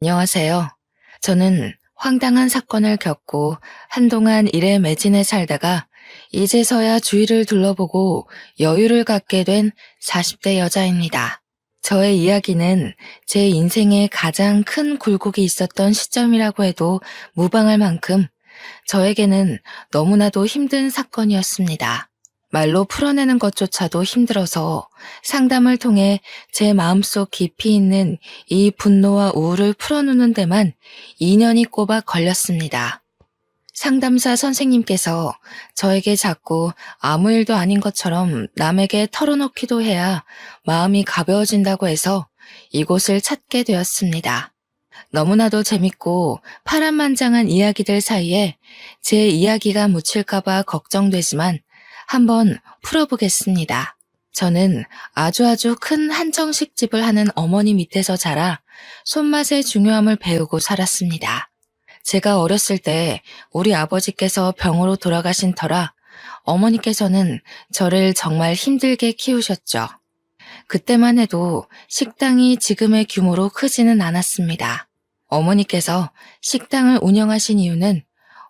안녕하세요. 저는 황당한 사건을 겪고 한동안 일에 매진해 살다가 이제서야 주위를 둘러보고 여유를 갖게 된 40대 여자입니다. 저의 이야기는 제 인생에 가장 큰 굴곡이 있었던 시점이라고 해도 무방할 만큼 저에게는 너무나도 힘든 사건이었습니다. 말로 풀어내는 것조차도 힘들어서 상담을 통해 제 마음속 깊이 있는 이 분노와 우울을 풀어놓는 데만 2년이 꼬박 걸렸습니다. 상담사 선생님께서 저에게 자꾸 아무 일도 아닌 것처럼 남에게 털어놓기도 해야 마음이 가벼워진다고 해서 이곳을 찾게 되었습니다. 너무나도 재밌고 파란만장한 이야기들 사이에 제 이야기가 묻힐까봐 걱정되지만 한번 풀어보겠습니다. 저는 아주 큰 한정식 집을 하는 어머니 밑에서 자라 손맛의 중요함을 배우고 살았습니다. 제가 어렸을 때 우리 아버지께서 병으로 돌아가신 터라 어머니께서는 저를 정말 힘들게 키우셨죠. 그때만 해도 식당이 지금의 규모로 크지는 않았습니다. 어머니께서 식당을 운영하신 이유는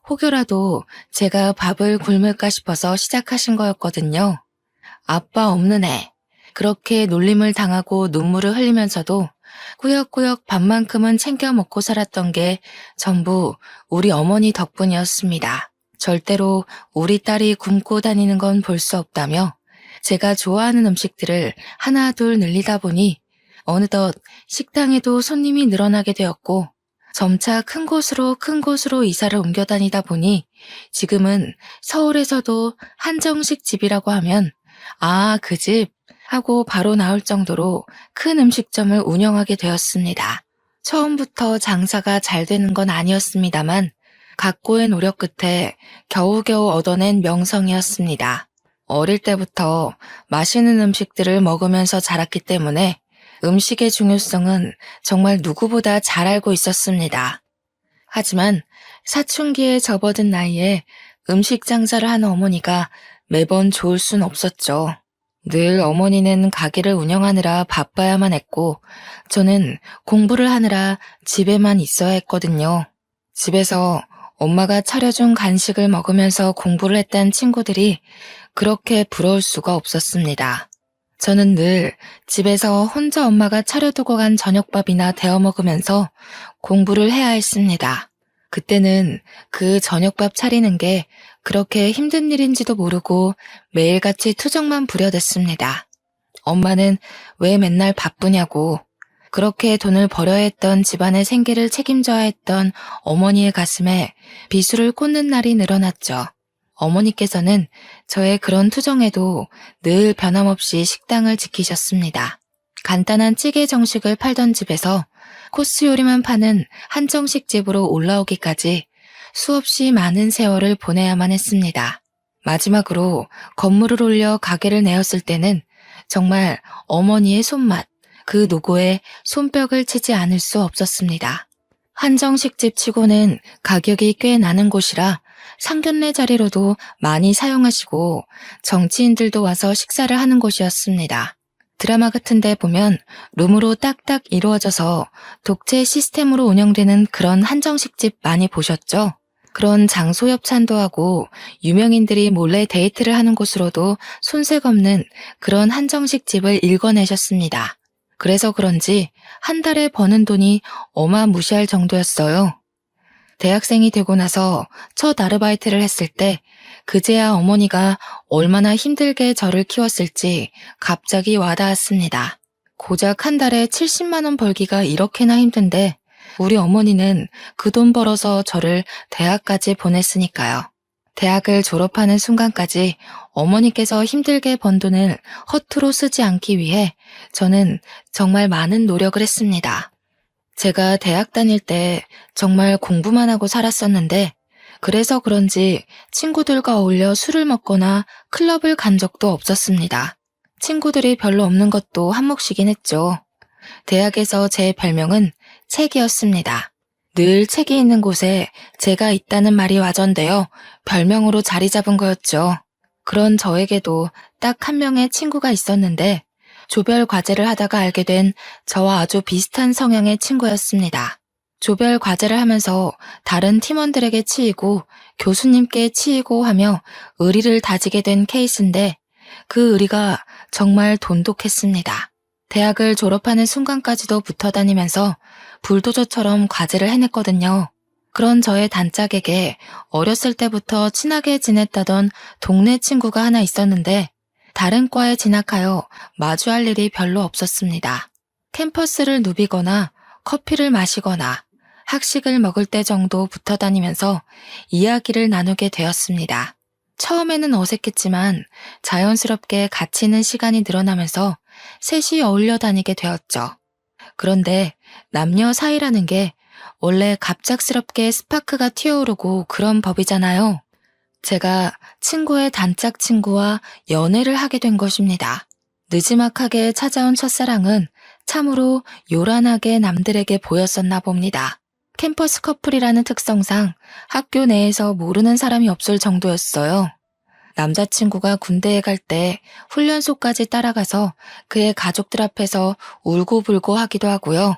혹여라도 제가 밥을 굶을까 싶어서 시작하신 거였거든요. 아빠 없는 애. 그렇게 놀림을 당하고 눈물을 흘리면서도 꾸역꾸역 밥만큼은 챙겨 먹고 살았던 게 전부 우리 어머니 덕분이었습니다. 절대로 우리 딸이 굶고 다니는 건 볼 수 없다며 제가 좋아하는 음식들을 하나 둘 늘리다 보니 어느덧 식당에도 손님이 늘어나게 되었고 점차 큰 곳으로 이사를 옮겨 다니다 보니 지금은 서울에서도 한정식 집이라고 하면 그 집 하고 바로 나올 정도로 큰 음식점을 운영하게 되었습니다. 처음부터 장사가 잘 되는 건 아니었습니다만 각고의 노력 끝에 겨우겨우 얻어낸 명성이었습니다. 어릴 때부터 맛있는 음식들을 먹으면서 자랐기 때문에 음식의 중요성은 정말 누구보다 잘 알고 있었습니다. 하지만 사춘기에 접어든 나이에 음식 장사를 하는 어머니가 매번 좋을 순 없었죠. 늘 어머니는 가게를 운영하느라 바빠야만 했고 저는 공부를 하느라 집에만 있어야 했거든요. 집에서 엄마가 차려준 간식을 먹으면서 공부를 했다는 친구들이 그렇게 부러울 수가 없었습니다. 저는 늘 집에서 혼자 엄마가 차려두고 간 저녁밥이나 데워 먹으면서 공부를 해야 했습니다. 그때는 그 저녁밥 차리는 게 그렇게 힘든 일인지도 모르고 매일같이 투정만 부려댔습니다. 엄마는 왜 맨날 바쁘냐고 그렇게 돈을 벌어야 했던 집안의 생계를 책임져야 했던 어머니의 가슴에 비수를 꽂는 날이 늘어났죠. 어머니께서는 저의 그런 투정에도 늘 변함없이 식당을 지키셨습니다. 간단한 찌개 정식을 팔던 집에서 코스 요리만 파는 한정식 집으로 올라오기까지 수없이 많은 세월을 보내야만 했습니다. 마지막으로 건물을 올려 가게를 내었을 때는 정말 어머니의 손맛, 그 노고에 손뼉을 치지 않을 수 없었습니다. 한정식집 치고는 가격이 꽤 나는 곳이라 상견례 자리로도 많이 사용하시고 정치인들도 와서 식사를 하는 곳이었습니다. 드라마 같은 데 보면 룸으로 딱딱 이루어져서 독채 시스템으로 운영되는 그런 한정식집 많이 보셨죠? 그런 장소 협찬도 하고 유명인들이 몰래 데이트를 하는 곳으로도 손색 없는 그런 한정식집을 일궈내셨습니다. 그래서 그런지 한 달에 버는 돈이 어마무시할 정도였어요. 대학생이 되고 나서 첫 아르바이트를 했을 때 그제야 어머니가 얼마나 힘들게 저를 키웠을지 갑자기 와닿았습니다. 고작 한 달에 70만 원 벌기가 이렇게나 힘든데 우리 어머니는 그 돈 벌어서 저를 대학까지 보냈으니까요. 대학을 졸업하는 순간까지 어머니께서 힘들게 번 돈을 허투루 쓰지 않기 위해 저는 정말 많은 노력을 했습니다. 제가 대학 다닐 때 정말 공부만 하고 살았었는데 그래서 그런지 친구들과 어울려 술을 먹거나 클럽을 간 적도 없었습니다. 친구들이 별로 없는 것도 한몫이긴 했죠. 대학에서 제 별명은 책이었습니다. 늘 책이 있는 곳에 제가 있다는 말이 와전되어 별명으로 자리 잡은 거였죠. 그런 저에게도 딱 한 명의 친구가 있었는데 조별 과제를 하다가 알게 된 저와 아주 비슷한 성향의 친구였습니다. 조별 과제를 하면서 다른 팀원들에게 치이고 교수님께 치이고 하며 의리를 다지게 된 케이스인데 그 의리가 정말 돈독했습니다. 대학을 졸업하는 순간까지도 붙어 다니면서 불도저처럼 과제를 해냈거든요. 그런 저의 단짝에게 어렸을 때부터 친하게 지냈다던 동네 친구가 하나 있었는데 다른 과에 진학하여 마주할 일이 별로 없었습니다. 캠퍼스를 누비거나 커피를 마시거나 학식을 먹을 때 정도 붙어 다니면서 이야기를 나누게 되었습니다. 처음에는 어색했지만 자연스럽게 같이 있는 시간이 늘어나면서 셋이 어울려 다니게 되었죠. 그런데 남녀 사이라는 게 원래 갑작스럽게 스파크가 튀어오르고 그런 법이잖아요. 제가 친구의 단짝 친구와 연애를 하게 된 것입니다. 느지막하게 찾아온 첫사랑은 참으로 요란하게 남들에게 보였었나 봅니다. 캠퍼스 커플이라는 특성상 학교 내에서 모르는 사람이 없을 정도였어요. 남자친구가 군대에 갈 때 훈련소까지 따라가서 그의 가족들 앞에서 울고불고 하기도 하고요.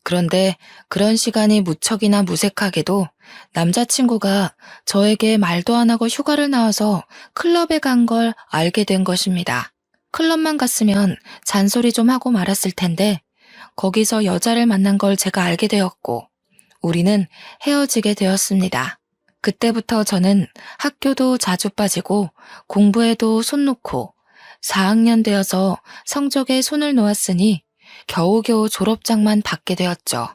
그런데 그런 시간이 무척이나 무색하게도 남자친구가 저에게 말도 안 하고 휴가를 나와서 클럽에 간 걸 알게 된 것입니다. 클럽만 갔으면 잔소리 좀 하고 말았을 텐데 거기서 여자를 만난 걸 제가 알게 되었고 우리는 헤어지게 되었습니다. 그때부터 저는 학교도 자주 빠지고 공부에도 손 놓고 4학년 되어서 성적에 손을 놓았으니 겨우겨우 졸업장만 받게 되었죠.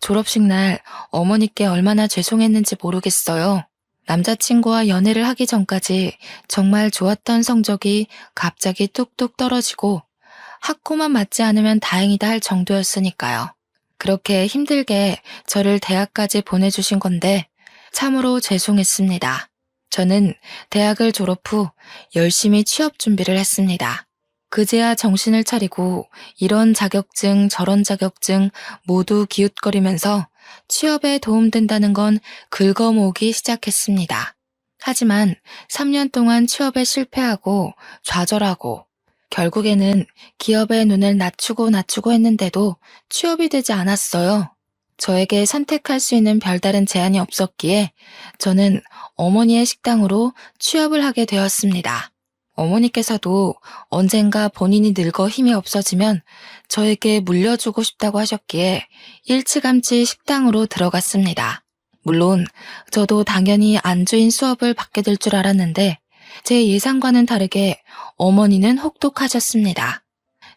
졸업식 날 어머니께 얼마나 죄송했는지 모르겠어요. 남자친구와 연애를 하기 전까지 정말 좋았던 성적이 갑자기 뚝뚝 떨어지고 학고만 맞지 않으면 다행이다 할 정도였으니까요. 그렇게 힘들게 저를 대학까지 보내주신 건데 참으로 죄송했습니다. 저는 대학을 졸업 후 열심히 취업 준비를 했습니다. 그제야 정신을 차리고 이런 자격증 저런 자격증 모두 기웃거리면서 취업에 도움된다는 건 긁어모으기 시작했습니다. 하지만 3년 동안 취업에 실패하고 좌절하고 결국에는 기업의 눈을 낮추고 했는데도 취업이 되지 않았어요. 저에게 선택할 수 있는 별다른 제한이 없었기에 저는 어머니의 식당으로 취업을 하게 되었습니다. 어머니께서도 언젠가 본인이 늙어 힘이 없어지면 저에게 물려주고 싶다고 하셨기에 일찌감치 식당으로 들어갔습니다. 물론 저도 당연히 안주인 수업을 받게 될 줄 알았는데 제 예상과는 다르게 어머니는 혹독하셨습니다.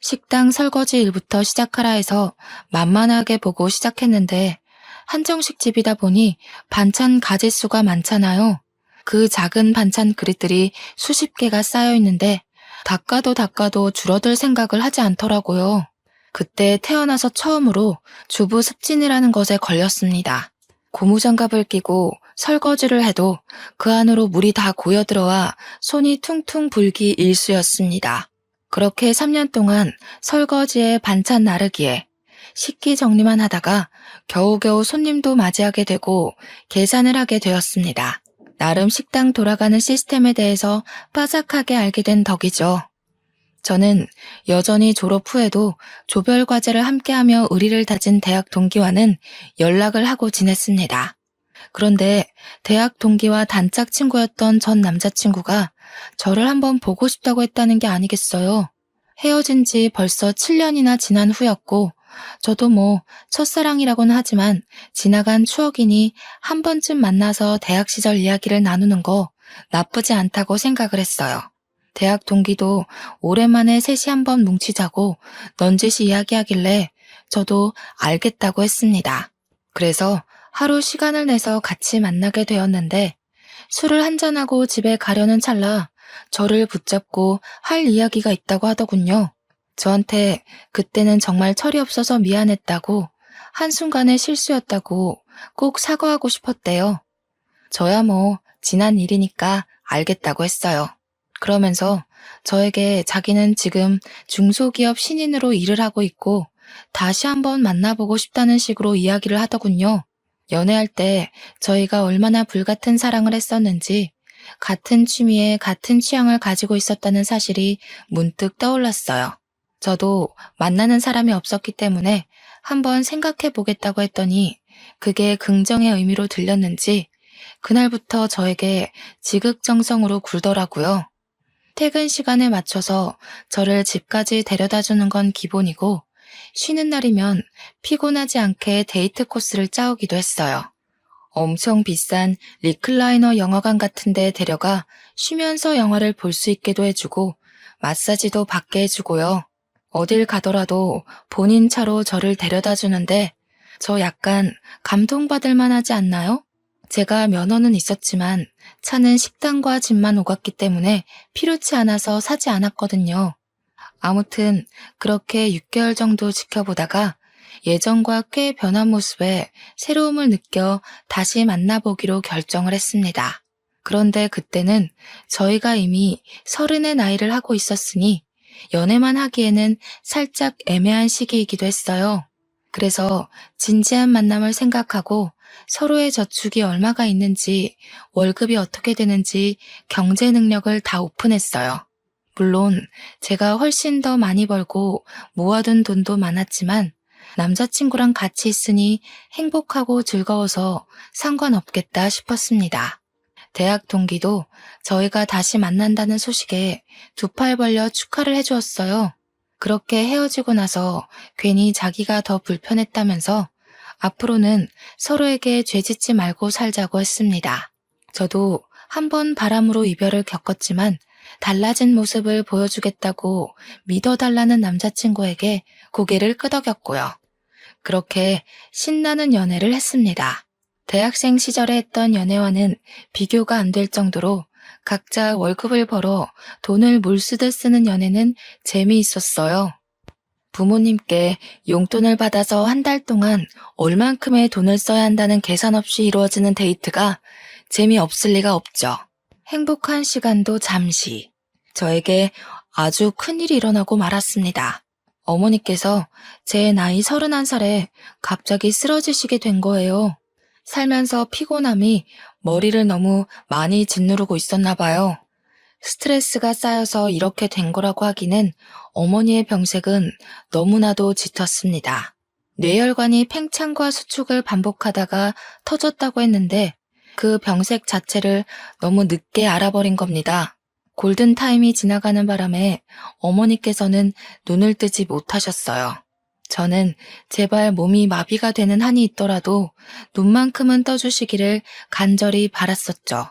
식당 설거지 일부터 시작하라 해서 만만하게 보고 시작했는데 한정식 집이다 보니 반찬 가짓수가 많잖아요. 그 작은 반찬 그릇들이 수십 개가 쌓여 있는데 닦아도 줄어들 생각을 하지 않더라고요. 그때 태어나서 처음으로 주부 습진이라는 것에 걸렸습니다. 고무장갑을 끼고 설거지를 해도 그 안으로 물이 다 고여들어와 손이 퉁퉁 불기 일쑤였습니다. 그렇게 3년 동안 설거지에 반찬 나르기에 식기 정리만 하다가 겨우겨우 손님도 맞이하게 되고 계산을 하게 되었습니다. 나름 식당 돌아가는 시스템에 대해서 빠삭하게 알게 된 덕이죠. 저는 여전히 졸업 후에도 조별 과제를 함께하며 의리를 다진 대학 동기와는 연락을 하고 지냈습니다. 그런데 대학 동기와 단짝 친구였던 전 남자친구가 저를 한번 보고 싶다고 했다는 게 아니겠어요. 헤어진 지 벌써 7년이나 지난 후였고 저도 뭐 첫사랑이라고는 하지만 지나간 추억이니 한 번쯤 만나서 대학 시절 이야기를 나누는 거 나쁘지 않다고 생각을 했어요. 대학 동기도 오랜만에 셋이 한번 뭉치자고 넌지시 이야기하길래 저도 알겠다고 했습니다. 그래서 하루 시간을 내서 같이 만나게 되었는데 술을 한잔하고 집에 가려는 찰나 저를 붙잡고 할 이야기가 있다고 하더군요. 저한테 그때는 정말 철이 없어서 미안했다고 한순간의 실수였다고 꼭 사과하고 싶었대요. 저야 뭐 지난 일이니까 알겠다고 했어요. 그러면서 저에게 자기는 지금 중소기업 신인으로 일을 하고 있고 다시 한번 만나보고 싶다는 식으로 이야기를 하더군요. 연애할 때 저희가 얼마나 불같은 사랑을 했었는지 같은 취미에 같은 취향을 가지고 있었다는 사실이 문득 떠올랐어요. 저도 만나는 사람이 없었기 때문에 한번 생각해 보겠다고 했더니 그게 긍정의 의미로 들렸는지 그날부터 저에게 지극정성으로 굴더라고요. 퇴근 시간에 맞춰서 저를 집까지 데려다 주는 건 기본이고 쉬는 날이면 피곤하지 않게 데이트 코스를 짜오기도 했어요. 엄청 비싼 리클라이너 영화관 같은 데 데려가 쉬면서 영화를 볼 수 있게도 해주고 마사지도 받게 해주고요. 어딜 가더라도 본인 차로 저를 데려다 주는데 저 약간 감동받을 만하지 않나요? 제가 면허는 있었지만 차는 식당과 집만 오갔기 때문에 필요치 않아서 사지 않았거든요. 아무튼 그렇게 6개월 정도 지켜보다가 예전과 꽤 변한 모습에 새로움을 느껴 다시 만나보기로 결정을 했습니다. 그런데 그때는 저희가 이미 30의 나이를 하고 있었으니 연애만 하기에는 살짝 애매한 시기이기도 했어요. 그래서 진지한 만남을 생각하고 서로의 저축이 얼마가 있는지, 월급이 어떻게 되는지 경제 능력을 다 오픈했어요. 물론 제가 훨씬 더 많이 벌고 모아둔 돈도 많았지만 남자친구랑 같이 있으니 행복하고 즐거워서 상관없겠다 싶었습니다. 대학 동기도 저희가 다시 만난다는 소식에 두 팔 벌려 축하를 해주었어요. 그렇게 헤어지고 나서 괜히 자기가 더 불편했다면서 앞으로는 서로에게 죄짓지 말고 살자고 했습니다. 저도 한 번 바람으로 이별을 겪었지만 달라진 모습을 보여주겠다고 믿어달라는 남자친구에게 고개를 끄덕였고요. 그렇게 신나는 연애를 했습니다. 대학생 시절에 했던 연애와는 비교가 안 될 정도로 각자 월급을 벌어 돈을 물쓰듯 쓰는 연애는 재미있었어요. 부모님께 용돈을 받아서 한 달 동안 얼만큼의 돈을 써야 한다는 계산 없이 이루어지는 데이트가 재미없을 리가 없죠. 행복한 시간도 잠시. 저에게 아주 큰일이 일어나고 말았습니다. 어머니께서 제 나이 31살에 갑자기 쓰러지시게 된 거예요. 살면서 피곤함이 머리를 너무 많이 짓누르고 있었나 봐요. 스트레스가 쌓여서 이렇게 된 거라고 하기는 어머니의 병색은 너무나도 짙었습니다. 뇌혈관이 팽창과 수축을 반복하다가 터졌다고 했는데 그 병색 자체를 너무 늦게 알아버린 겁니다. 골든타임이 지나가는 바람에 어머니께서는 눈을 뜨지 못하셨어요. 저는 제발 몸이 마비가 되는 한이 있더라도 눈만큼은 떠주시기를 간절히 바랐었죠.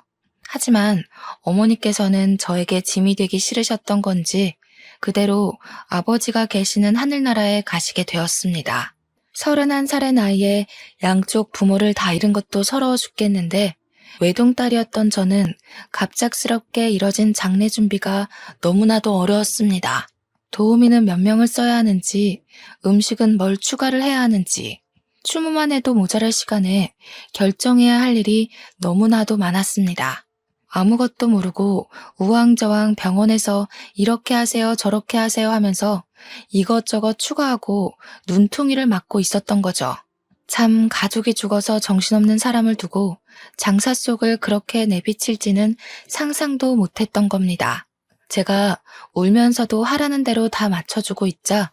하지만 어머니께서는 저에게 짐이 되기 싫으셨던 건지 그대로 아버지가 계시는 하늘나라에 가시게 되었습니다. 31살의 나이에 양쪽 부모를 다 잃은 것도 서러워 죽겠는데 외동딸이었던 저는 갑작스럽게 이뤄진 장례 준비가 너무나도 어려웠습니다. 도우미는 몇 명을 써야 하는지, 음식은 뭘 추가를 해야 하는지, 추모만 해도 모자랄 시간에 결정해야 할 일이 너무나도 많았습니다. 아무것도 모르고 우왕좌왕 병원에서 이렇게 하세요 저렇게 하세요 하면서 이것저것 추가하고 눈퉁이를 맞고 있었던 거죠. 참 가족이 죽어서 정신없는 사람을 두고 장사 속을 그렇게 내비칠지는 상상도 못했던 겁니다. 제가 울면서도 하라는 대로 다 맞춰주고 있자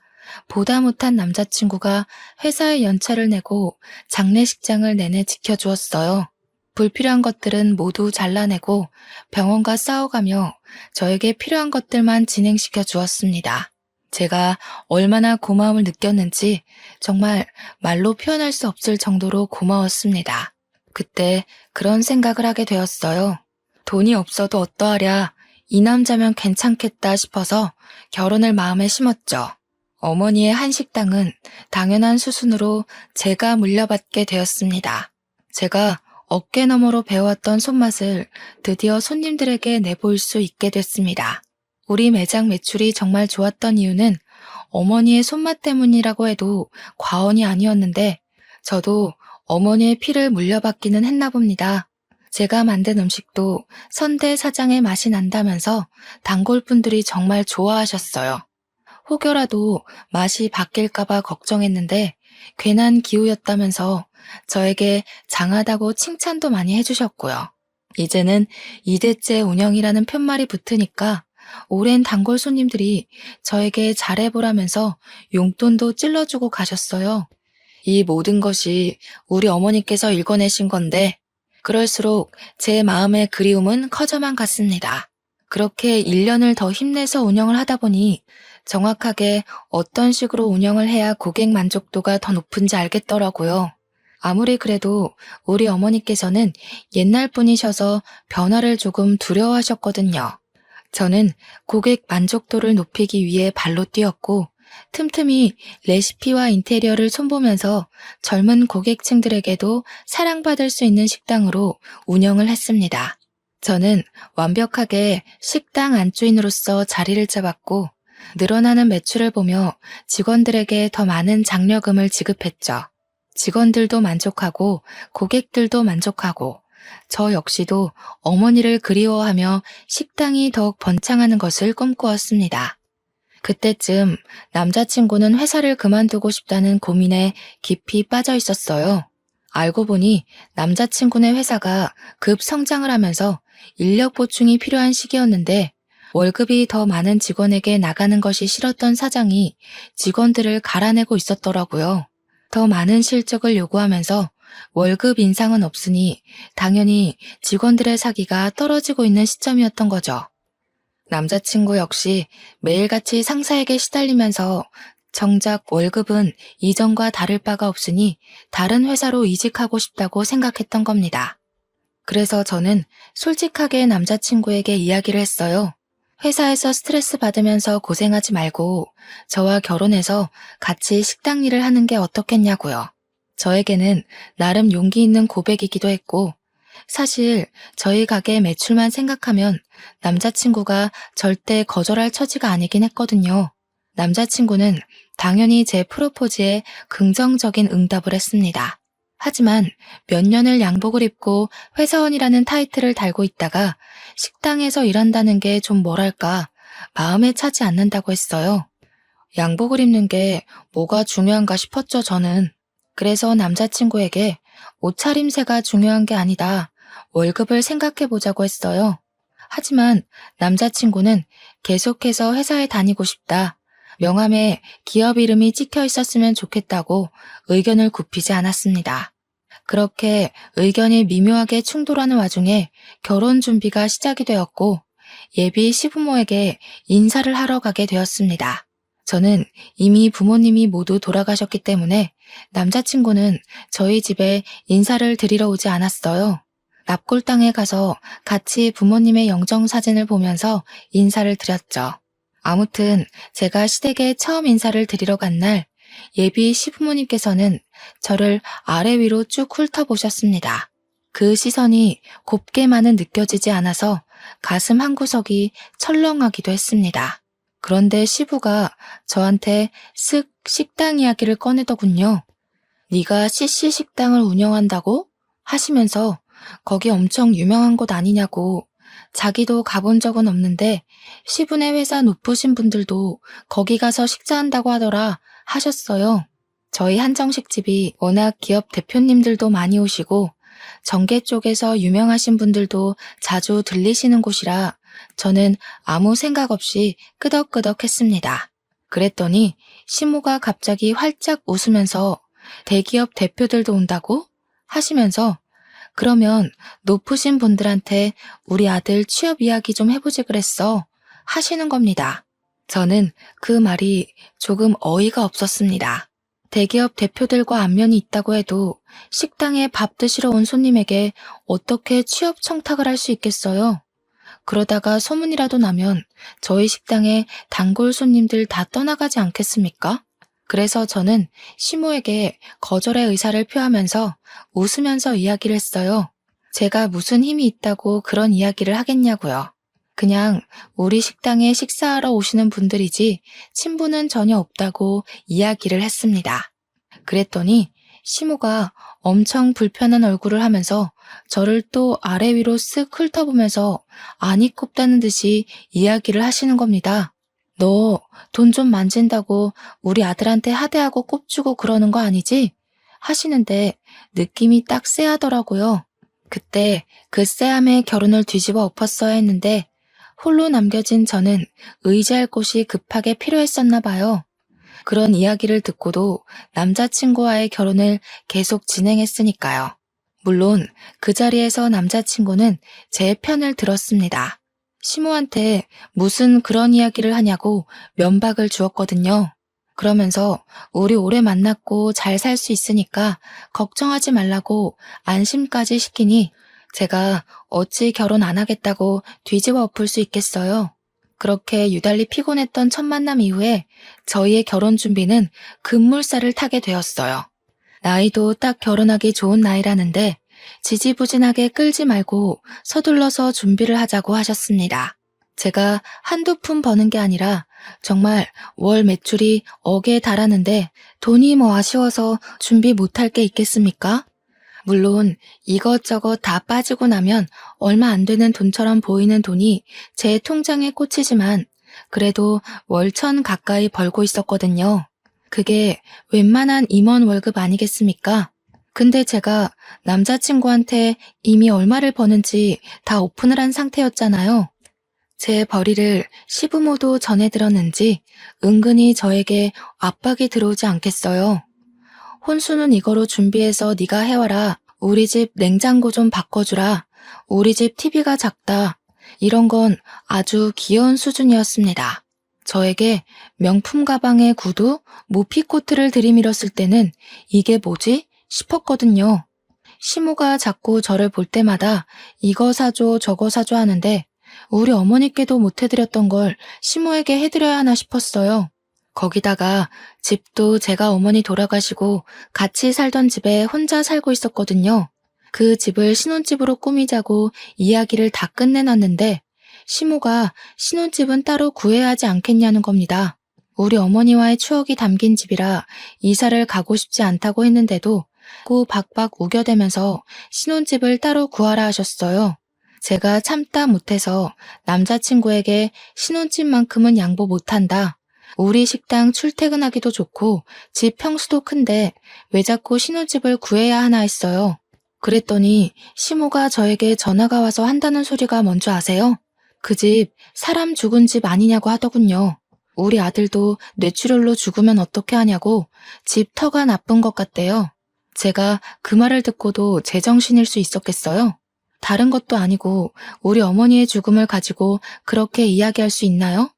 보다 못한 남자친구가 회사에 연차를 내고 장례식장을 내내 지켜주었어요. 불필요한 것들은 모두 잘라내고 병원과 싸워가며 저에게 필요한 것들만 진행시켜 주었습니다. 제가 얼마나 고마움을 느꼈는지 정말 말로 표현할 수 없을 정도로 고마웠습니다. 그때 그런 생각을 하게 되었어요. 돈이 없어도 어떠하랴, 이 남자면 괜찮겠다 싶어서 결혼을 마음에 심었죠. 어머니의 한식당은 당연한 수순으로 제가 물려받게 되었습니다. 제가 어깨너머로 배워왔던 손맛을 드디어 손님들에게 내보일 수 있게 됐습니다. 우리 매장 매출이 정말 좋았던 이유는 어머니의 손맛 때문이라고 해도 과언이 아니었는데 저도 어머니의 피를 물려받기는 했나 봅니다. 제가 만든 음식도 선대 사장의 맛이 난다면서 단골분들이 정말 좋아하셨어요. 혹여라도 맛이 바뀔까봐 걱정했는데 괜한 기우였다면서 저에게 장하다고 칭찬도 많이 해주셨고요. 이제는 2대째 운영이라는 편말이 붙으니까 오랜 단골 손님들이 저에게 잘해보라면서 용돈도 찔러주고 가셨어요. 이 모든 것이 우리 어머니께서 읽어내신 건데 그럴수록 제 마음의 그리움은 커져만 갔습니다. 그렇게 1년을 더 힘내서 운영을 하다 보니 정확하게 어떤 식으로 운영을 해야 고객 만족도가 더 높은지 알겠더라고요. 아무리 그래도 우리 어머니께서는 옛날 분이셔서 변화를 조금 두려워하셨거든요. 저는 고객 만족도를 높이기 위해 발로 뛰었고 틈틈이 레시피와 인테리어를 손보면서 젊은 고객층들에게도 사랑받을 수 있는 식당으로 운영을 했습니다. 저는 완벽하게 식당 안주인으로서 자리를 잡았고 늘어나는 매출을 보며 직원들에게 더 많은 장려금을 지급했죠. 직원들도 만족하고 고객들도 만족하고 저 역시도 어머니를 그리워하며 식당이 더욱 번창하는 것을 꿈꾸었습니다. 그때쯤 남자친구는 회사를 그만두고 싶다는 고민에 깊이 빠져 있었어요. 알고 보니 남자친구네 회사가 급 성장을 하면서 인력 보충이 필요한 시기였는데 월급이 더 많은 직원에게 나가는 것이 싫었던 사장이 직원들을 갈아내고 있었더라고요. 더 많은 실적을 요구하면서 월급 인상은 없으니 당연히 직원들의 사기가 떨어지고 있는 시점이었던 거죠. 남자친구 역시 매일같이 상사에게 시달리면서 정작 월급은 이전과 다를 바가 없으니 다른 회사로 이직하고 싶다고 생각했던 겁니다. 그래서 저는 솔직하게 남자친구에게 이야기를 했어요. 회사에서 스트레스 받으면서 고생하지 말고 저와 결혼해서 같이 식당 일을 하는 게 어떻겠냐고요. 저에게는 나름 용기 있는 고백이기도 했고 사실 저희 가게 매출만 생각하면 남자친구가 절대 거절할 처지가 아니긴 했거든요. 남자친구는 당연히 제 프로포즈에 긍정적인 응답을 했습니다. 하지만 몇 년을 양복을 입고 회사원이라는 타이틀을 달고 있다가 식당에서 일한다는 게 좀 뭐랄까 마음에 차지 않는다고 했어요. 양복을 입는 게 뭐가 중요한가 싶었죠, 저는. 그래서 남자친구에게 옷차림새가 중요한 게 아니다. 월급을 생각해 보자고 했어요. 하지만 남자친구는 계속해서 회사에 다니고 싶다. 명함에 기업 이름이 찍혀 있었으면 좋겠다고 의견을 굽히지 않았습니다. 그렇게 의견이 미묘하게 충돌하는 와중에 결혼 준비가 시작이 되었고 예비 시부모에게 인사를 하러 가게 되었습니다. 저는 이미 부모님이 모두 돌아가셨기 때문에 남자친구는 저희 집에 인사를 드리러 오지 않았어요. 납골당에 가서 같이 부모님의 영정사진을 보면서 인사를 드렸죠. 아무튼 제가 시댁에 처음 인사를 드리러 간 날 예비 시부모님께서는 저를 아래 위로 쭉 훑어보셨습니다. 그 시선이 곱게만은 느껴지지 않아서 가슴 한구석이 철렁하기도 했습니다. 그런데 시부가 저한테 쓱 식당 이야기를 꺼내더군요. 네가 CC 식당을 운영한다고? 하시면서 거기 엄청 유명한 곳 아니냐고. 자기도 가본 적은 없는데 시부네 회사 높으신 분들도 거기 가서 식사한다고 하더라 하셨어요. 저희 한정식집이 워낙 기업 대표님들도 많이 오시고 정계 쪽에서 유명하신 분들도 자주 들리시는 곳이라 저는 아무 생각 없이 끄덕끄덕했습니다. 그랬더니 시모가 갑자기 활짝 웃으면서 대기업 대표들도 온다고? 하시면서 그러면 높으신 분들한테 우리 아들 취업 이야기 좀 해보지 그랬어 하시는 겁니다. 저는 그 말이 조금 어이가 없었습니다. 대기업 대표들과 안면이 있다고 해도 식당에 밥 드시러 온 손님에게 어떻게 취업 청탁을 할 수 있겠어요? 그러다가 소문이라도 나면 저희 식당에 단골 손님들 다 떠나가지 않겠습니까? 그래서 저는 시모에게 거절의 의사를 표하면서 웃으면서 이야기를 했어요. 제가 무슨 힘이 있다고 그런 이야기를 하겠냐고요. 그냥 우리 식당에 식사하러 오시는 분들이지 친분은 전혀 없다고 이야기를 했습니다. 그랬더니 시모가 엄청 불편한 얼굴을 하면서 저를 또 아래 위로 쓱 훑어보면서 안이 꼽다는 듯이 이야기를 하시는 겁니다. 너 돈 좀 만진다고 우리 아들한테 하대하고 꼽주고 그러는 거 아니지? 하시는데 느낌이 딱 쎄하더라고요. 그때 그 쎄함에 결혼을 뒤집어 엎었어야 했는데 홀로 남겨진 저는 의지할 곳이 급하게 필요했었나 봐요. 그런 이야기를 듣고도 남자친구와의 결혼을 계속 진행했으니까요. 물론 그 자리에서 남자친구는 제 편을 들었습니다. 시모한테 무슨 그런 이야기를 하냐고 면박을 주었거든요. 그러면서 우리 오래 만났고 잘 살 수 있으니까 걱정하지 말라고 안심까지 시키니 제가 어찌 결혼 안 하겠다고 뒤집어 엎을 수 있겠어요. 그렇게 유달리 피곤했던 첫 만남 이후에 저희의 결혼 준비는 급물살을 타게 되었어요. 나이도 딱 결혼하기 좋은 나이라는데 지지부진하게 끌지 말고 서둘러서 준비를 하자고 하셨습니다. 제가 한두 푼 버는 게 아니라 정말 월 매출이 억에 달하는데 돈이 뭐 아쉬워서 준비 못할 게 있겠습니까? 물론 이것저것 다 빠지고 나면 얼마 안 되는 돈처럼 보이는 돈이 제 통장에 꽂히지만 그래도 월천 가까이 벌고 있었거든요. 그게 웬만한 임원 월급 아니겠습니까? 근데 제가 남자친구한테 이미 얼마를 버는지 다 오픈을 한 상태였잖아요. 제 벌이를 시부모도 전해 들었는지 은근히 저에게 압박이 들어오지 않겠어요. 혼수는 이거로 준비해서 네가 해와라. 우리 집 냉장고 좀 바꿔주라. 우리 집 TV가 작다. 이런 건 아주 귀여운 수준이었습니다. 저에게 명품 가방에 구두, 모피코트를 들이밀었을 때는 이게 뭐지? 싶었거든요. 시모가 자꾸 저를 볼 때마다 이거 사줘 저거 사줘 하는데 우리 어머니께도 못 해드렸던 걸 시모에게 해드려야 하나 싶었어요. 거기다가 집도 제가 어머니 돌아가시고 같이 살던 집에 혼자 살고 있었거든요. 그 집을 신혼집으로 꾸미자고 이야기를 다 끝내놨는데 시모가 신혼집은 따로 구해야 하지 않겠냐는 겁니다. 우리 어머니와의 추억이 담긴 집이라 이사를 가고 싶지 않다고 했는데도 꾸 박박 우겨대면서 신혼집을 따로 구하라 하셨어요. 제가 참다 못해서 남자친구에게 신혼집만큼은 양보 못한다. 우리 식당 출퇴근하기도 좋고 집 평수도 큰데 왜 자꾸 신혼집을 구해야 하나 했어요. 그랬더니 시모가 저에게 전화가 와서 한다는 소리가 뭔지 아세요? 그 집 사람 죽은 집 아니냐고 하더군요. 우리 아들도 뇌출혈로 죽으면 어떻게 하냐고 집 터가 나쁜 것 같대요. 제가 그 말을 듣고도 제정신일 수 있었겠어요? 다른 것도 아니고 우리 어머니의 죽음을 가지고 그렇게 이야기할 수 있나요?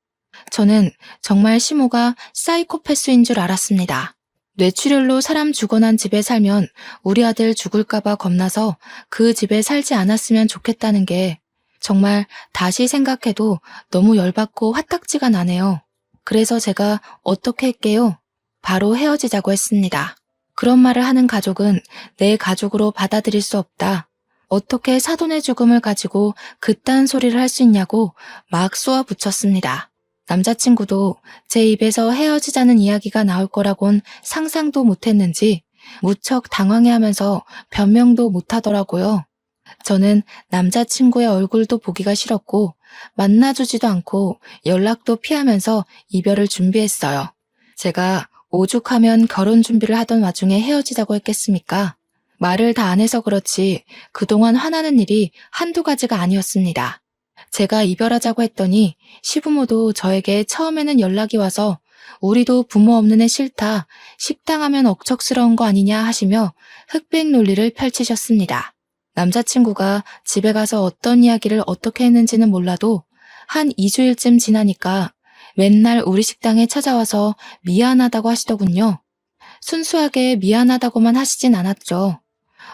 저는 정말 시모가 사이코패스인 줄 알았습니다. 뇌출혈로 사람 죽어난 집에 살면 우리 아들 죽을까봐 겁나서 그 집에 살지 않았으면 좋겠다는 게 정말 다시 생각해도 너무 열받고 화딱지가 나네요. 그래서 제가 어떻게 할게요? 바로 헤어지자고 했습니다. 그런 말을 하는 가족은 내 가족으로 받아들일 수 없다. 어떻게 사돈의 죽음을 가지고 그딴 소리를 할 수 있냐고 막 쏘아붙였습니다. 남자친구도 제 입에서 헤어지자는 이야기가 나올 거라곤 상상도 못했는지 무척 당황해하면서 변명도 못하더라고요. 저는 남자친구의 얼굴도 보기가 싫었고 만나주지도 않고 연락도 피하면서 이별을 준비했어요. 제가 오죽하면 결혼 준비를 하던 와중에 헤어지자고 했겠습니까? 말을 다 안 해서 그렇지 그동안 화나는 일이 한두 가지가 아니었습니다. 제가 이별하자고 했더니 시부모도 저에게 처음에는 연락이 와서 우리도 부모 없는 애 싫다, 식당하면 억척스러운 거 아니냐 하시며 흑백 논리를 펼치셨습니다. 남자친구가 집에 가서 어떤 이야기를 어떻게 했는지는 몰라도 한 2주일쯤 지나니까 맨날 우리 식당에 찾아와서 미안하다고 하시더군요. 순수하게 미안하다고만 하시진 않았죠.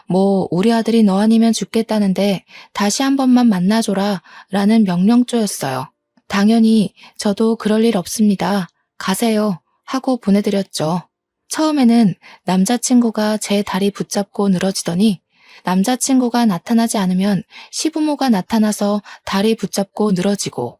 뭐 우리 아들이 너 아니면 죽겠다는데 다시 한 번만 만나줘라 라는 명령조였어요. 당연히 저도 그럴 일 없습니다. 가세요 하고 보내드렸죠. 처음에는 남자친구가 제 다리 붙잡고 늘어지더니 남자친구가 나타나지 않으면 시부모가 나타나서 다리 붙잡고 늘어지고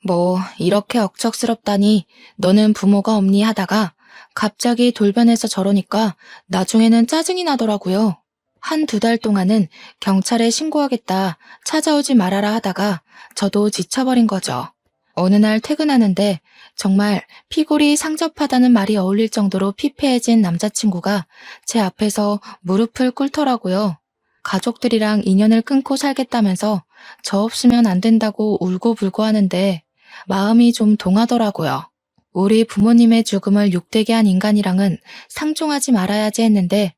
뭐 이렇게 억척스럽다니 너는 부모가 없니 하다가 갑자기 돌변해서 저러니까 나중에는 짜증이 나더라고요. 한 두 달 동안은 경찰에 신고하겠다, 찾아오지 말아라 하다가 저도 지쳐버린 거죠. 어느 날 퇴근하는데 정말 피골이 상접하다는 말이 어울릴 정도로 피폐해진 남자친구가 제 앞에서 무릎을 꿇더라고요. 가족들이랑 인연을 끊고 살겠다면서 저 없으면 안 된다고 울고불고 하는데 마음이 좀 동하더라고요. 우리 부모님의 죽음을 욕되게 한 인간이랑은 상종하지 말아야지 했는데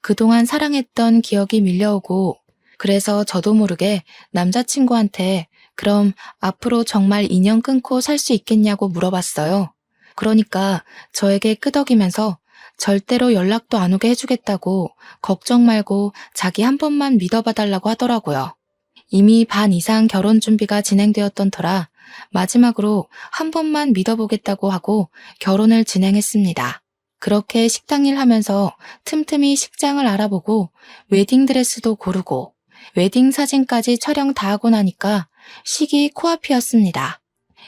그동안 사랑했던 기억이 밀려오고 그래서 저도 모르게 남자친구한테 그럼 앞으로 정말 인연 끊고 살 수 있겠냐고 물어봤어요. 그러니까 저에게 끄덕이면서 절대로 연락도 안 오게 해주겠다고 걱정 말고 자기 한 번만 믿어봐달라고 하더라고요. 이미 반 이상 결혼 준비가 진행되었던 터라 마지막으로 한 번만 믿어보겠다고 하고 결혼을 진행했습니다. 그렇게 식당 일 하면서 틈틈이 식장을 알아보고 웨딩드레스도 고르고 웨딩 사진까지 촬영 다 하고 나니까 시기 코앞이었습니다.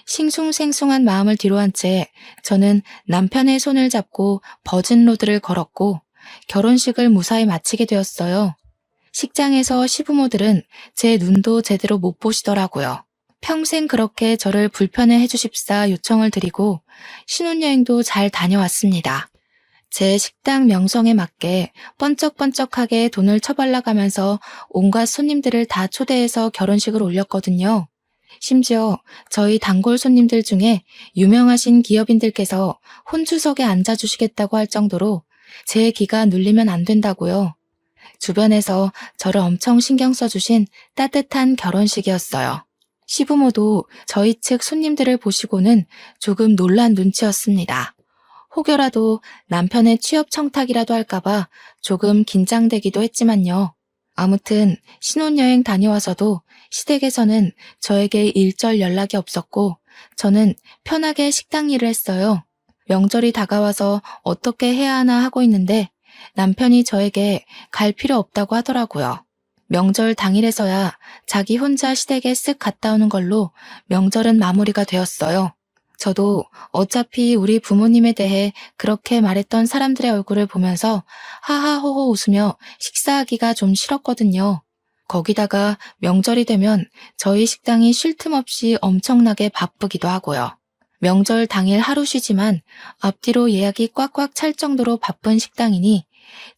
싱숭생숭한 마음을 뒤로한 채 저는 남편의 손을 잡고 버진로드를 걸었고 결혼식을 무사히 마치게 되었어요. 식장에서 시부모들은 제 눈도 제대로 못 보시더라고요. 평생 그렇게 저를 불편해 해주십사 요청을 드리고 신혼여행도 잘 다녀왔습니다. 제 식당 명성에 맞게 번쩍번쩍하게 돈을 처발라가면서 온갖 손님들을 다 초대해서 결혼식을 올렸거든요. 심지어 저희 단골 손님들 중에 유명하신 기업인들께서 혼주석에 앉아주시겠다고 할 정도로 제 기가 눌리면 안 된다고요. 주변에서 저를 엄청 신경 써주신 따뜻한 결혼식이었어요. 시부모도 저희 측 손님들을 보시고는 조금 놀란 눈치였습니다. 혹여라도 남편의 취업 청탁이라도 할까봐 조금 긴장되기도 했지만요. 아무튼 신혼여행 다녀와서도 시댁에서는 저에게 일절 연락이 없었고 저는 편하게 식당 일을 했어요. 명절이 다가와서 어떻게 해야 하나 하고 있는데 남편이 저에게 갈 필요 없다고 하더라고요. 명절 당일에서야 자기 혼자 시댁에 쓱 갔다 오는 걸로 명절은 마무리가 되었어요. 저도 어차피 우리 부모님에 대해 그렇게 말했던 사람들의 얼굴을 보면서 하하호호 웃으며 식사하기가 좀 싫었거든요. 거기다가 명절이 되면 저희 식당이 쉴 틈 없이 엄청나게 바쁘기도 하고요. 명절 당일 하루 쉬지만 앞뒤로 예약이 꽉꽉 찰 정도로 바쁜 식당이니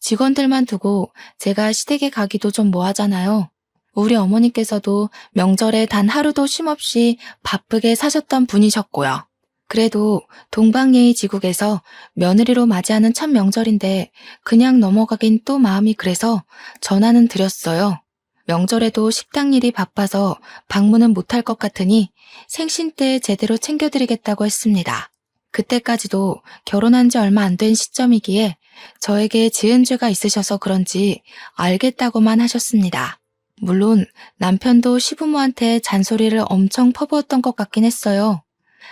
직원들만 두고 제가 시댁에 가기도 좀 뭐하잖아요. 우리 어머니께서도 명절에 단 하루도 쉼없이 바쁘게 사셨던 분이셨고요. 그래도 동방예의지국에서 며느리로 맞이하는 첫 명절인데 그냥 넘어가긴 또 마음이 그래서 전화는 드렸어요. 명절에도 식당 일이 바빠서 방문은 못할 것 같으니 생신 때 제대로 챙겨드리겠다고 했습니다. 그때까지도 결혼한 지 얼마 안 된 시점이기에 저에게 지은 죄가 있으셔서 그런지 알겠다고만 하셨습니다. 물론 남편도 시부모한테 잔소리를 엄청 퍼부었던 것 같긴 했어요.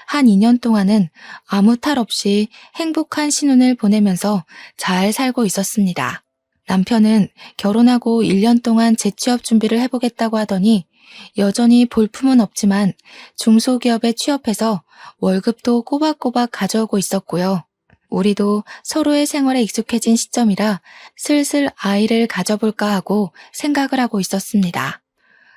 한 2년 동안은 아무 탈 없이 행복한 신혼을 보내면서 잘 살고 있었습니다. 남편은 결혼하고 1년 동안 재취업 준비를 해보겠다고 하더니 여전히 볼품은 없지만 중소기업에 취업해서 월급도 꼬박꼬박 가져오고 있었고요. 우리도 서로의 생활에 익숙해진 시점이라 슬슬 아이를 가져볼까 하고 생각을 하고 있었습니다.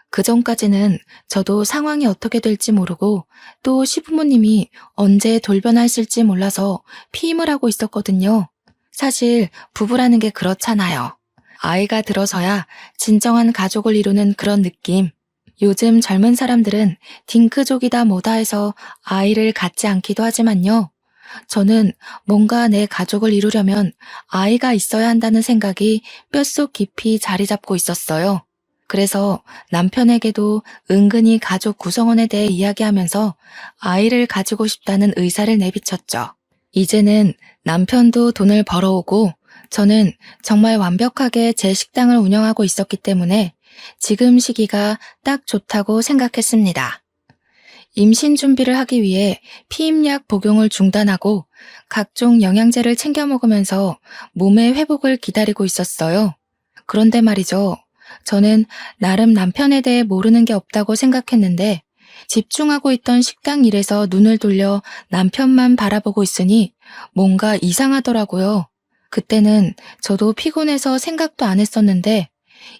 그전까지는 저도 상황이 어떻게 될지 모르고 또 시부모님이 언제 돌변하실지 몰라서 피임을 하고 있었거든요. 사실 부부라는 게 그렇잖아요. 아이가 들어서야 진정한 가족을 이루는 그런 느낌. 요즘 젊은 사람들은 딩크족이다 뭐다 해서 아이를 갖지 않기도 하지만요. 저는 뭔가 내 가족을 이루려면 아이가 있어야 한다는 생각이 뼛속 깊이 자리 잡고 있었어요. 그래서 남편에게도 은근히 가족 구성원에 대해 이야기하면서 아이를 가지고 싶다는 의사를 내비쳤죠. 이제는 남편도 돈을 벌어오고 저는 정말 완벽하게 제 식당을 운영하고 있었기 때문에 지금 시기가 딱 좋다고 생각했습니다. 임신 준비를 하기 위해 피임약 복용을 중단하고 각종 영양제를 챙겨 먹으면서 몸의 회복을 기다리고 있었어요. 그런데 말이죠. 저는 나름 남편에 대해 모르는 게 없다고 생각했는데 집중하고 있던 식당 일에서 눈을 돌려 남편만 바라보고 있으니 뭔가 이상하더라고요. 그때는 저도 피곤해서 생각도 안 했었는데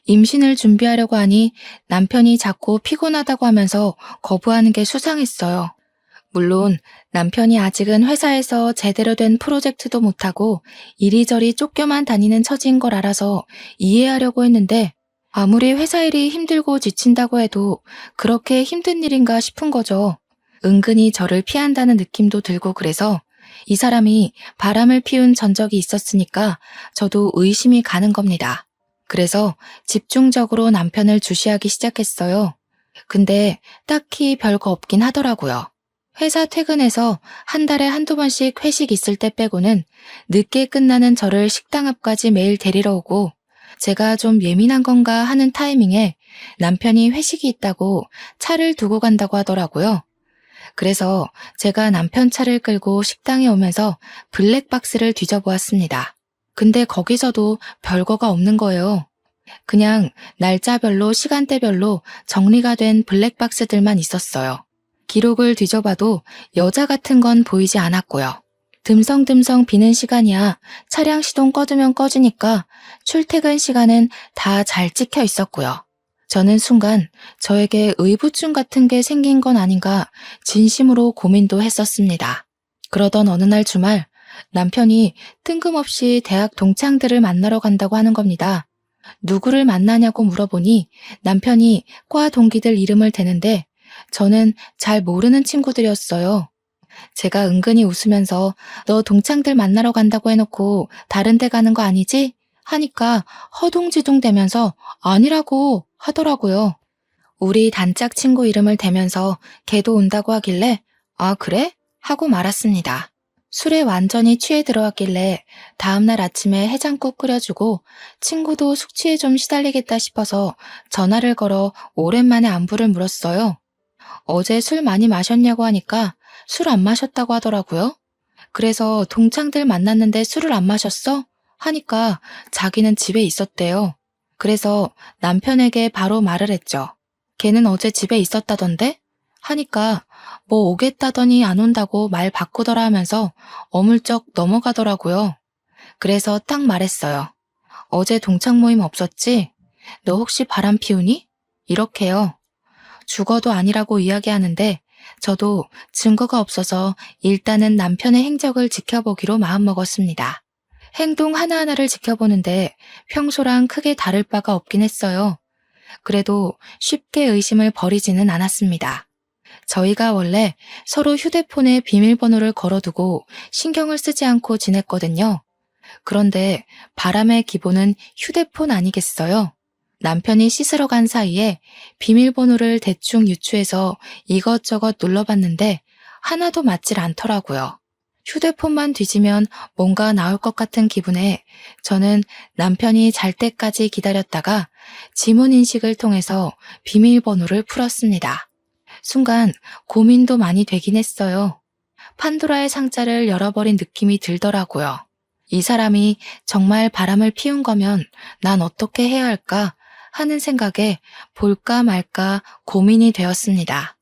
임신을 준비하려고 하니 남편이 자꾸 피곤하다고 하면서 거부하는 게 수상했어요. 물론 남편이 아직은 회사에서 제대로 된 프로젝트도 못하고 이리저리 쫓겨만 다니는 처지인 걸 알아서 이해하려고 했는데 아무리 회사 일이 힘들고 지친다고 해도 그렇게 힘든 일인가 싶은 거죠. 은근히 저를 피한다는 느낌도 들고 그래서 이 사람이 바람을 피운 전적이 있었으니까 저도 의심이 가는 겁니다. 그래서 집중적으로 남편을 주시하기 시작했어요. 근데 딱히 별거 없긴 하더라고요. 회사 퇴근해서 한 달에 한두 번씩 회식 있을 때 빼고는 늦게 끝나는 저를 식당 앞까지 매일 데리러 오고 제가 좀 예민한 건가 하는 타이밍에 남편이 회식이 있다고 차를 두고 간다고 하더라고요. 그래서 제가 남편 차를 끌고 식당에 오면서 블랙박스를 뒤져보았습니다. 근데 거기서도 별거가 없는 거예요. 그냥 날짜별로 시간대별로 정리가 된 블랙박스들만 있었어요. 기록을 뒤져봐도 여자 같은 건 보이지 않았고요. 듬성듬성 비는 시간이야 차량 시동 꺼두면 꺼지니까 출퇴근 시간은 다 잘 찍혀 있었고요. 저는 순간 저에게 의부증 같은 게 생긴 건 아닌가 진심으로 고민도 했었습니다. 그러던 어느 날 주말 남편이 뜬금없이 대학 동창들을 만나러 간다고 하는 겁니다. 누구를 만나냐고 물어보니 남편이 과 동기들 이름을 대는데 저는 잘 모르는 친구들이었어요. 제가 은근히 웃으면서 너 동창들 만나러 간다고 해놓고 다른 데 가는 거 아니지? 하니까 허둥지둥 대면서 아니라고 하더라고요. 우리 단짝 친구 이름을 대면서 걔도 온다고 하길래 아 그래? 하고 말았습니다. 술에 완전히 취해 들어왔길래 다음날 아침에 해장국 끓여주고 친구도 숙취에 좀 시달리겠다 싶어서 전화를 걸어 오랜만에 안부를 물었어요. 어제 술 많이 마셨냐고 하니까 술 안 마셨다고 하더라고요. 그래서 동창들 만났는데 술을 안 마셨어? 하니까 자기는 집에 있었대요. 그래서 남편에게 바로 말을 했죠. 걔는 어제 집에 있었다던데? 하니까 뭐 오겠다더니 안 온다고 말 바꾸더라 하면서 어물쩍 넘어가더라고요. 그래서 딱 말했어요. 어제 동창 모임 없었지? 너 혹시 바람 피우니? 이렇게요. 죽어도 아니라고 이야기하는데 저도 증거가 없어서 일단은 남편의 행적을 지켜보기로 마음먹었습니다. 행동 하나하나를 지켜보는데 평소랑 크게 다를 바가 없긴 했어요. 그래도 쉽게 의심을 버리지는 않았습니다. 저희가 원래 서로 휴대폰에 비밀번호를 걸어두고 신경을 쓰지 않고 지냈거든요. 그런데 바람의 기본은 휴대폰 아니겠어요? 남편이 씻으러 간 사이에 비밀번호를 대충 유추해서 이것저것 눌러봤는데 하나도 맞질 않더라고요. 휴대폰만 뒤지면 뭔가 나올 것 같은 기분에 저는 남편이 잘 때까지 기다렸다가 지문 인식을 통해서 비밀번호를 풀었습니다. 순간 고민도 많이 되긴 했어요. 판도라의 상자를 열어버린 느낌이 들더라고요. 이 사람이 정말 바람을 피운 거면 난 어떻게 해야 할까 하는 생각에 볼까 말까 고민이 되었습니다.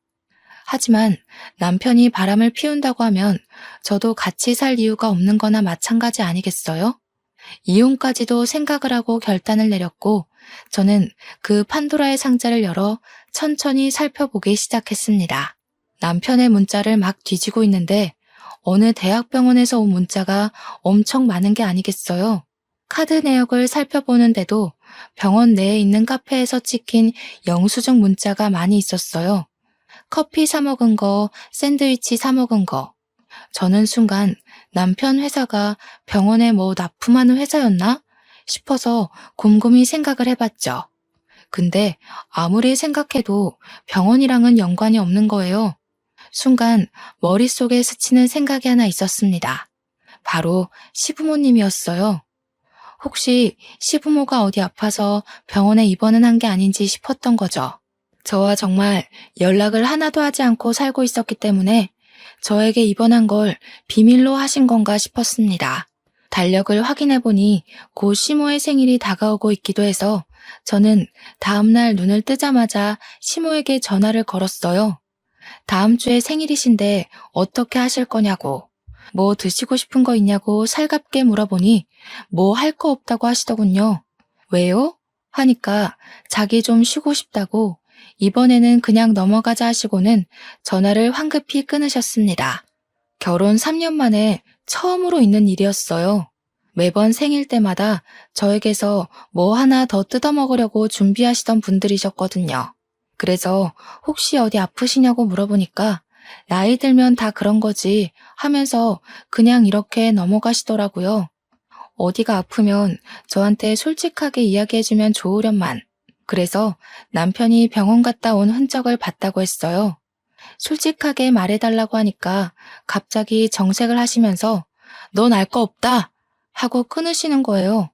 하지만 남편이 바람을 피운다고 하면 저도 같이 살 이유가 없는 거나 마찬가지 아니겠어요? 이혼까지도 생각을 하고 결단을 내렸고 저는 그 판도라의 상자를 열어 천천히 살펴보기 시작했습니다. 남편의 문자를 막 뒤지고 있는데 어느 대학병원에서 온 문자가 엄청 많은 게 아니겠어요? 카드 내역을 살펴보는데도 병원 내에 있는 카페에서 찍힌 영수증 문자가 많이 있었어요. 커피 사 먹은 거, 샌드위치 사 먹은 거. 저는 순간 남편 회사가 병원에 뭐 납품하는 회사였나 싶어서 곰곰이 생각을 해봤죠. 근데 아무리 생각해도 병원이랑은 연관이 없는 거예요. 순간 머릿속에 스치는 생각이 하나 있었습니다. 바로 시부모님이었어요. 혹시 시부모가 어디 아파서 병원에 입원은 한 게 아닌지 싶었던 거죠. 저와 정말 연락을 하나도 하지 않고 살고 있었기 때문에 저에게 입원한 걸 비밀로 하신 건가 싶었습니다. 달력을 확인해보니 곧 시모의 생일이 다가오고 있기도 해서 저는 다음날 눈을 뜨자마자 시모에게 전화를 걸었어요. 다음 주에 생일이신데 어떻게 하실 거냐고, 뭐 드시고 싶은 거 있냐고 살갑게 물어보니 뭐 할 거 없다고 하시더군요. 왜요? 하니까 자기 좀 쉬고 싶다고 이번에는 그냥 넘어가자 하시고는 전화를 황급히 끊으셨습니다. 결혼 3년 만에 처음으로 있는 일이었어요. 매번 생일 때마다 저에게서 뭐 하나 더 뜯어먹으려고 준비하시던 분들이셨거든요. 그래서 혹시 어디 아프시냐고 물어보니까 나이 들면 다 그런 거지 하면서 그냥 이렇게 넘어가시더라고요. 어디가 아프면 저한테 솔직하게 이야기해주면 좋으련만. 그래서 남편이 병원 갔다 온 흔적을 봤다고 했어요. 솔직하게 말해달라고 하니까 갑자기 정색을 하시면서 넌 알 거 없다 하고 끊으시는 거예요.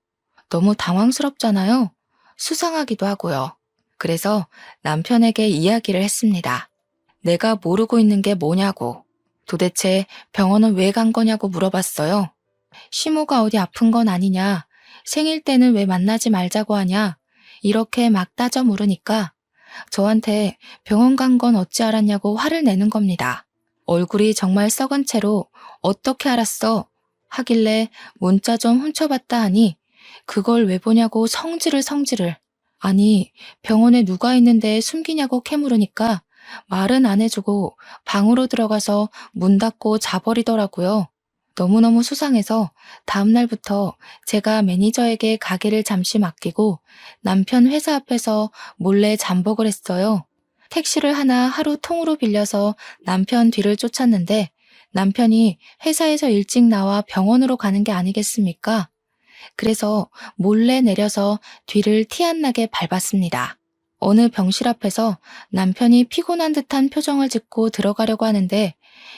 너무 당황스럽잖아요. 수상하기도 하고요. 그래서 남편에게 이야기를 했습니다. 내가 모르고 있는 게 뭐냐고. 도대체 병원은 왜 간 거냐고 물어봤어요. 시모가 어디 아픈 건 아니냐. 생일 때는 왜 만나지 말자고 하냐. 이렇게 막 따져 물으니까 저한테 병원 간 건 어찌 알았냐고 화를 내는 겁니다. 얼굴이 정말 썩은 채로 어떻게 알았어? 하길래 문자 좀 훔쳐봤다 하니 그걸 왜 보냐고 성질을. 아니 병원에 누가 있는데 숨기냐고 캐물으니까 말은 안 해주고 방으로 들어가서 문 닫고 자버리더라고요. 너무너무 수상해서 다음날부터 제가 매니저에게 가게를 잠시 맡기고 남편 회사 앞에서 몰래 잠복을 했어요. 택시를 하나 하루 통으로 빌려서 남편 뒤를 쫓았는데 남편이 회사에서 일찍 나와 병원으로 가는 게 아니겠습니까? 그래서 몰래 내려서 뒤를 티 안 나게 밟았습니다. 어느 병실 앞에서 남편이 피곤한 듯한 표정을 짓고 들어가려고 하는데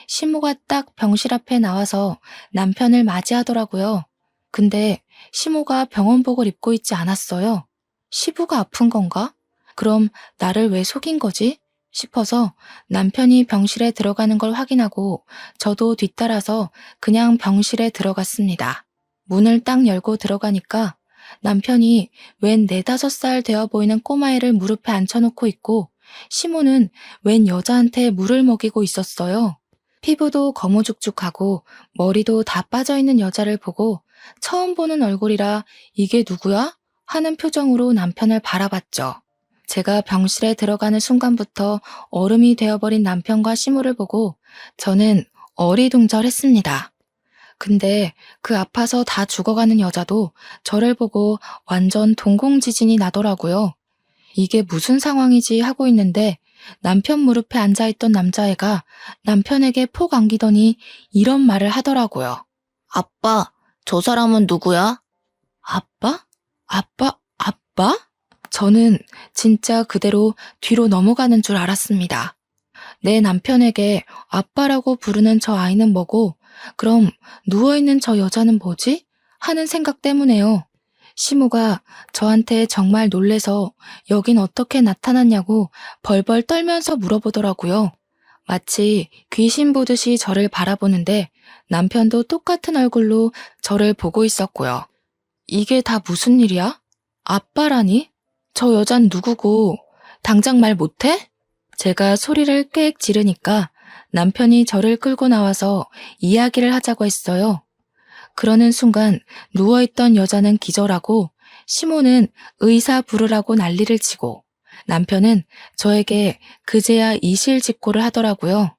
시모가 딱 병실 앞에 나와서 남편을 맞이하더라고요. 근데 시모가 병원복을 입고 있지 않았어요. 시부가 아픈 건가? 그럼 나를 왜 속인 거지? 싶어서 남편이 병실에 들어가는 걸 확인하고 저도 뒤따라서 그냥 병실에 들어갔습니다. 문을 딱 열고 들어가니까 남편이 웬 4~5살 되어 보이는 꼬마애를 무릎에 앉혀놓고 있고 시모는 웬 여자한테 물을 먹이고 있었어요. 피부도 거무죽죽하고 머리도 다 빠져있는 여자를 보고 처음 보는 얼굴이라 이게 누구야? 하는 표정으로 남편을 바라봤죠. 제가 병실에 들어가는 순간부터 얼음이 되어버린 남편과 시모를 보고 저는 어리둥절했습니다. 근데 그 아파서 다 죽어가는 여자도 저를 보고 완전 동공지진이 나더라고요. 이게 무슨 상황이지 하고 있는데 남편 무릎에 앉아있던 남자애가 남편에게 폭 안기더니 이런 말을 하더라고요. 아빠, 저 사람은 누구야? 아빠? 아빠? 저는 진짜 그대로 뒤로 넘어가는 줄 알았습니다. 내 남편에게 아빠라고 부르는 저 아이는 뭐고 그럼 누워있는 저 여자는 뭐지? 하는 생각 때문에요. 시모가 저한테 정말 놀래서 여긴 어떻게 나타났냐고 벌벌 떨면서 물어보더라고요. 마치 귀신 보듯이 저를 바라보는데 남편도 똑같은 얼굴로 저를 보고 있었고요. 이게 다 무슨 일이야? 아빠라니? 저 여잔 누구고 당장 말 못해? 제가 소리를 꽥 지르니까 남편이 저를 끌고 나와서 이야기를 하자고 했어요. 그러는 순간 누워있던 여자는 기절하고 시모는 의사 부르라고 난리를 치고 남편은 저에게 그제야 이실직고를 하더라고요.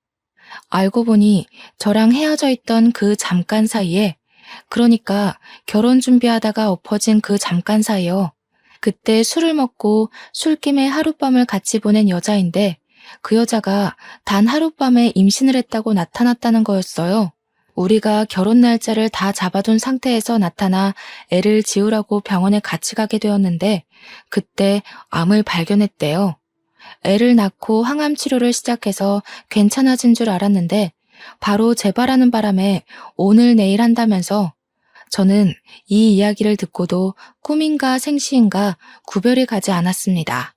알고 보니 저랑 헤어져 있던 그 잠깐 사이에 그러니까 결혼 준비하다가 엎어진 그 잠깐 사이요. 그때 술을 먹고 술김에 하룻밤을 같이 보낸 여자인데 그 여자가 단 하룻밤에 임신을 했다고 나타났다는 거였어요. 우리가 결혼 날짜를 다 잡아둔 상태에서 나타나 애를 지우라고 병원에 같이 가게 되었는데 그때 암을 발견했대요. 애를 낳고 항암 치료를 시작해서 괜찮아진 줄 알았는데 바로 재발하는 바람에 오늘 내일 한다면서 저는 이 이야기를 듣고도 꿈인가 생시인가 구별이 가지 않았습니다.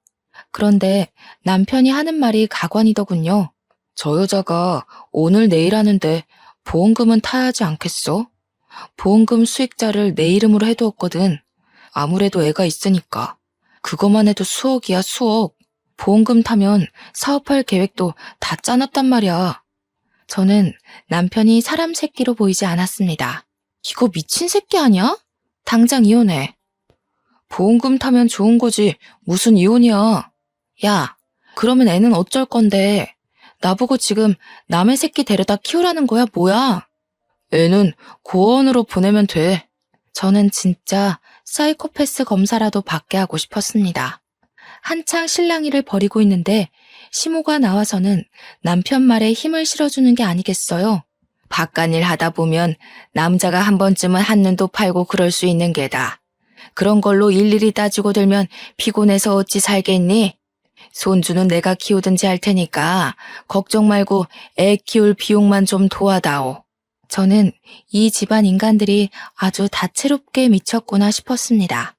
그런데 남편이 하는 말이 가관이더군요. 저 여자가 오늘 내일 하는데 보험금은 타야 하지 않겠어? 보험금 수익자를 내 이름으로 해두었거든. 아무래도 애가 있으니까. 그것만 해도 수억이야, 수억. 보험금 타면 사업할 계획도 다 짜놨단 말이야. 저는 남편이 사람 새끼로 보이지 않았습니다. 이거 미친 새끼 아니야? 당장 이혼해. 보험금 타면 좋은 거지. 무슨 이혼이야. 야, 그러면 애는 어쩔 건데. 나보고 지금 남의 새끼 데려다 키우라는 거야, 뭐야? 애는 고원으로 보내면 돼. 저는 진짜 사이코패스 검사라도 받게 하고 싶었습니다. 한창 실랑이를 벌이고 있는데 시모가 나와서는 남편 말에 힘을 실어주는 게 아니겠어요? 바깥일 하다 보면 남자가 한 번쯤은 한눈도 팔고 그럴 수 있는 게다. 그런 걸로 일일이 따지고 들면 피곤해서 어찌 살겠니? 손주는 내가 키우든지 할 테니까 걱정 말고 애 키울 비용만 좀 도와다오. 저는 이 집안 인간들이 아주 다채롭게 미쳤구나 싶었습니다.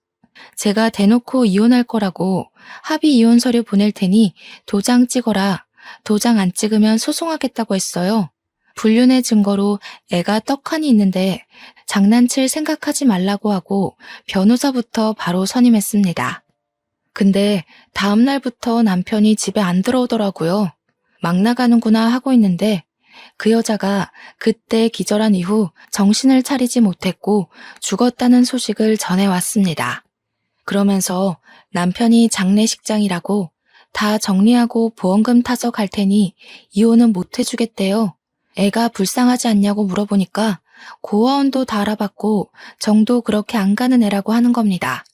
제가 대놓고 이혼할 거라고 합의 이혼 서류 보낼 테니 도장 찍어라. 도장 안 찍으면 소송하겠다고 했어요. 불륜의 증거로 애가 떡하니 있는데 장난칠 생각하지 말라고 하고 변호사부터 바로 선임했습니다. 근데 다음 날부터 남편이 집에 안 들어오더라고요. 막 나가는구나 하고 있는데 그 여자가 그때 기절한 이후 정신을 차리지 못했고 죽었다는 소식을 전해왔습니다. 그러면서 남편이 장례식장이라고 다 정리하고 보험금 타서 갈 테니 이혼은 못 해주겠대요. 애가 불쌍하지 않냐고 물어보니까 고아원도 다 알아봤고 정도 그렇게 안 가는 애라고 하는 겁니다.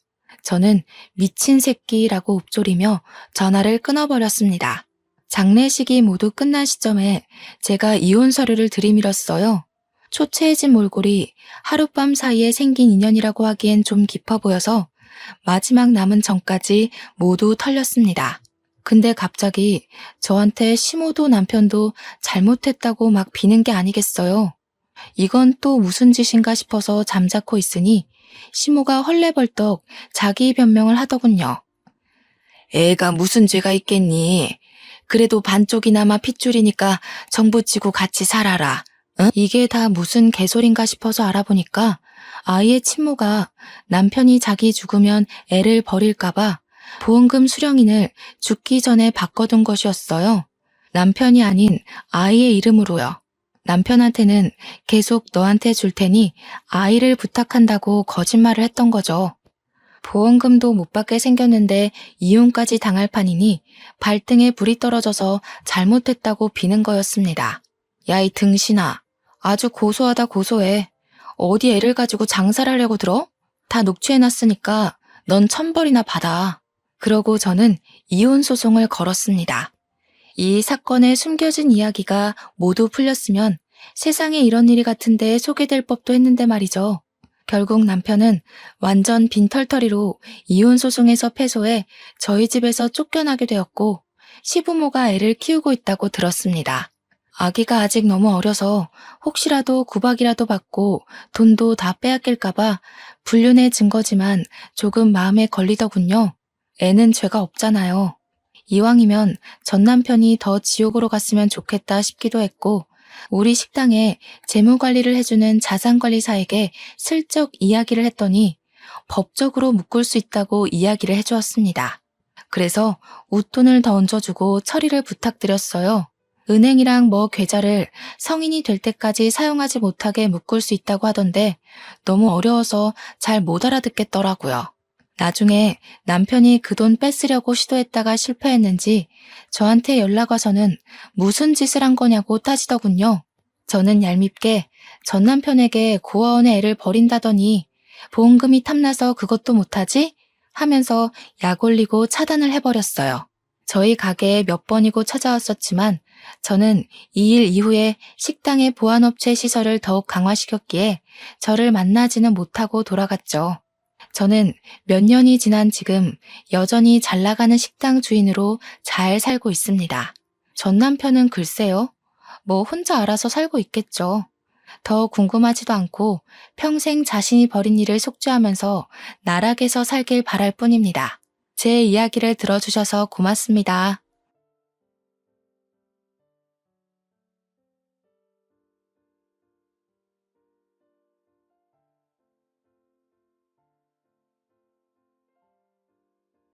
저는 미친 새끼라고 읊조리며 전화를 끊어버렸습니다. 장례식이 모두 끝난 시점에 제가 이혼 서류를 들이밀었어요. 초췌해진 몰골이 하룻밤 사이에 생긴 인연이라고 하기엔 좀 깊어 보여서 마지막 남은 정까지 모두 털렸습니다. 근데 갑자기 저한테 시모도 남편도 잘못했다고 막 비는 게 아니겠어요. 이건 또 무슨 짓인가 싶어서 잠자코 있으니 시모가 헐레벌떡 자기 변명을 하더군요. 애가 무슨 죄가 있겠니? 그래도 반쪽이나마 핏줄이니까 정부치고 같이 살아라. 응? 이게 다 무슨 개소린가 싶어서 알아보니까 아이의 친모가 남편이 자기 죽으면 애를 버릴까봐 보험금 수령인을 죽기 전에 바꿔둔 것이었어요. 남편이 아닌 아이의 이름으로요. 남편한테는 계속 너한테 줄 테니 아이를 부탁한다고 거짓말을 했던 거죠. 보험금도 못 받게 생겼는데 이혼까지 당할 판이니 발등에 불이 떨어져서 잘못했다고 비는 거였습니다. 야, 이 등신아. 아주 고소하다 고소해. 어디 애를 가지고 장사를 하려고 들어? 다 녹취해놨으니까 넌 1,000벌이나 받아. 그러고 저는 이혼 소송을 걸었습니다. 이 사건의 숨겨진 이야기가 모두 풀렸으면 세상에 이런 일이 같은데 소개될 법도 했는데 말이죠. 결국 남편은 완전 빈털터리로 이혼 소송에서 패소해 저희 집에서 쫓겨나게 되었고 시부모가 애를 키우고 있다고 들었습니다. 아기가 아직 너무 어려서 혹시라도 구박이라도 받고 돈도 다 빼앗길까봐 불륜의 증거지만 조금 마음에 걸리더군요. 애는 죄가 없잖아요. 이왕이면 전 남편이 더 지옥으로 갔으면 좋겠다 싶기도 했고 우리 식당에 재무관리를 해주는 자산관리사에게 슬쩍 이야기를 했더니 법적으로 묶을 수 있다고 이야기를 해주었습니다. 그래서 웃돈을 더 얹어주고 처리를 부탁드렸어요. 은행이랑 계좌를 성인이 될 때까지 사용하지 못하게 묶을 수 있다고 하던데 너무 어려워서 잘 못 알아듣겠더라고요. 나중에 남편이 그 돈 뺏으려고 시도했다가 실패했는지 저한테 연락 와서는 무슨 짓을 한 거냐고 따지더군요. 저는 얄밉게 전 남편에게 고아원에 애를 버린다더니 보험금이 탐나서 그것도 못하지? 하면서 약 올리고 차단을 해버렸어요. 저희 가게에 몇 번이고 찾아왔었지만 저는 이 일 이후에 식당의 보안업체 시설을 더욱 강화시켰기에 저를 만나지는 못하고 돌아갔죠. 저는 몇 년이 지난 지금 여전히 잘 나가는 식당 주인으로 잘 살고 있습니다. 전 남편은 글쎄요. 혼자 알아서 살고 있겠죠. 더 궁금하지도 않고 평생 자신이 벌인 일을 속죄하면서 나락에서 살길 바랄 뿐입니다. 제 이야기를 들어주셔서 고맙습니다.